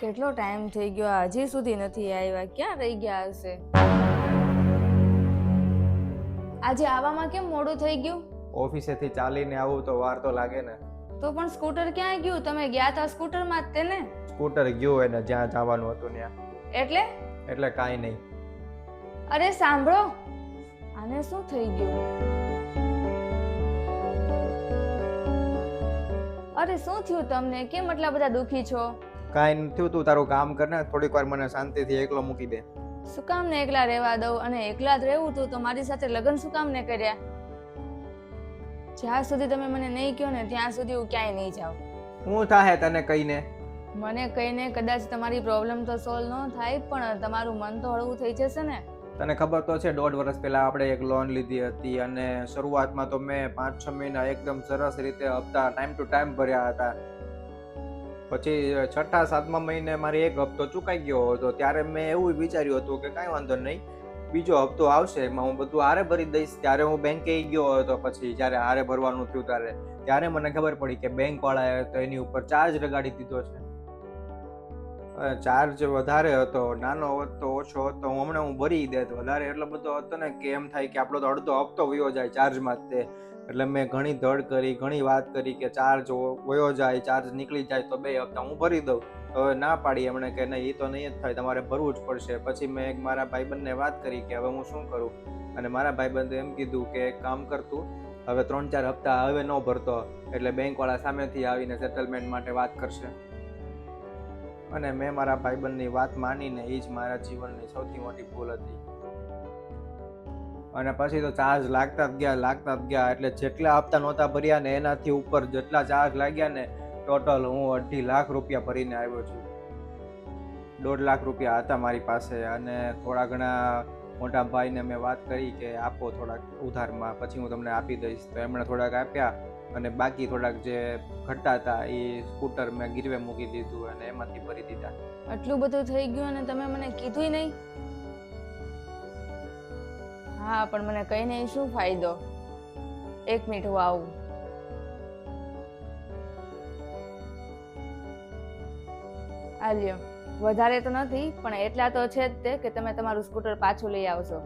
કેટલો ટાઈમ થઈ ગયો, હજી સુધી નથી આવ્યા. ક્યાં રહી ગયા હશે? આજે આવવામાં કેમ મોડું થઈ ગયું? ઓફિસેથી ચાલીને આવું તો વાર તો લાગે ને. તો પણ સ્કૂટર ક્યાં ગયું? તમે ગયા હતા સ્કૂટરમાં જ તે ને? સ્કૂટર ગયું એને જ્યાં જવાનું હતું ત્યાં. એટલે એટલે કાંઈ નહીં. અરે સાંભળો, આને શું થઈ ગયું? અરે શું થયું તમને? કેમ એટલા બધા દુખી છો? કાંઈ નથી, તું તારું કામ કર ને, થોડીક વાર મને શાંતિથી એકલો મૂકી દે. શું કામ ને એકલા રહેવા દઉં? અને એકલા જ રહેવું તું તો મારી સાથે લગ્ન શું કામ ને કર્યા? જ્યાં સુધી તમે મને નહીં કહો ને ત્યાં સુધી હું ક્યાંય નહીં જાઉં. હું થાહે તને કહીને? મને કહીને કદાચ તમારી પ્રોબ્લેમ તો સોલ્વ ન થાય, પણ તમારું મન તો હળવું થઈ જશે ને. તને ખબર તો છે 1.5 વર્ષ પહેલા આપણે એક લોન લીધી હતી અને શરૂઆતમાં તો મેં 5-6 મહિના એકદમ સરસ રીતે હપ્તા ટાઈમ ટુ ટાઈમ ભર્યા હતા. પછી 6-7મા મહિને મારી એક હપ્તો ચૂકાઈ ગયો હતો. ત્યારે મેં એવું વિચાર્યું હતું કે કાંઈ વાંધો નહીં, બીજો હપ્તો આવશે એમાં હું બધું હારે ભરી દઈશ. ત્યારે હું બેંકે ગયો હતો. પછી જ્યારે હારે ભરવાનું થયું ત્યારે મને ખબર પડી કે બેંક વાળાએ તો એની ઉપર ચાર્જ લગાડી દીધો છે. ચાર્જ વધારે હતો, નાનો હોત તો ઓછો હતો, હમણાં હું ભરી દેત. વધારે એટલો બધો હતો ને કે એમ થાય કે આપણો તો અડધો હપ્તો વયો જાય ચાર્જમાં જ તે. એટલે મેં ઘણી ધડ કરી, ઘણી વાત કરી કે ચાર્જ વયો જાય, ચાર્જ નીકળી જાય તો 2 હપ્તા હું ભરી દઉં. હવે ના પાડી એમણે કે નહીં, એ તો નહીં જ થાય, તમારે ભરવું જ પડશે. પછી મેં મારા ભાઈબંધને વાત કરી કે હવે હું શું કરું. અને મારા ભાઈબંધે એમ કીધું કે એક કામ કરતું, હવે 3-4 હપ્તા હવે ન ભરતો એટલે બેંકવાળા સામેથી આવીને સેટલમેન્ટ માટે વાત કરશે. અને મેં મારા ભાઈબંધની વાત માનીને, એ જ મારા જીવનની સૌથી મોટી ભૂલ હતી. અને પછી તો ચાર્જ લાગતા જ ગયા. એટલે જેટલા હપ્તા નહોતા ભર્યા ને એનાથી ઉપર જેટલા ચાર્જ લાગ્યા ને, ટોટલ હું 2.5 લાખ રૂપિયા ભરીને આવ્યો છું. 1.5 લાખ રૂપિયા હતા મારી પાસે. અને થોડા ઘણા મોટા ભાઈને મેં વાત કરી કે આપો થોડાક ઉધારમાં, પછી હું તમને આપી દઈશ. તો એમણે થોડાક આપ્યા અને બાકી થોડાક જે ઘટતા હતા એ સ્કૂટર મેં ગીરવે મૂકી દીધું અને એમાંથી ભરી દીધા. આટલું બધું થઈ ગયું અને તમે મને કીધુંય નહીં? હા, પણ મને કહીને શું ફાયદો? 1 મિનિટ હું આવું. આ લ્યો, વધારે તો નથી પણ એટલા તો છે જ તે કે તમે તમારું સ્કૂટર પાછું લઈ આવશો.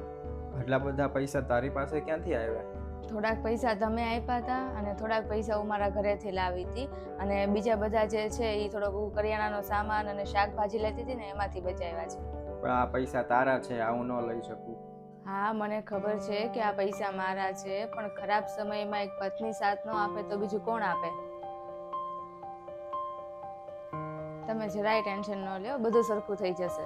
આટલા બધા પૈસા તારી પાસે ક્યાંથી આવ્યા? થોડાક પૈસા તમે આપ્યા હતા અને થોડાક પૈસા હું મારા ઘરેથી લાવી હતી, અને બીજા બધા જે છે એ થોડોક કરિયાણાનો સામાન અને શાકભાજી લેતી હતી ને એમાંથી બચાવ્યા છે. પણ આ પૈસા તારા છે, આ હું ન લઈ શકું. હા, મને ખબર છે કે આ પૈસા મારા છે, પણ ખરાબ સમયમાં એક પત્ની સાથ ન આપે તો બીજું કોણ આપે? તમે જરાય ટેન્શન ન લ્યો, બધું સરખું થઈ જશે.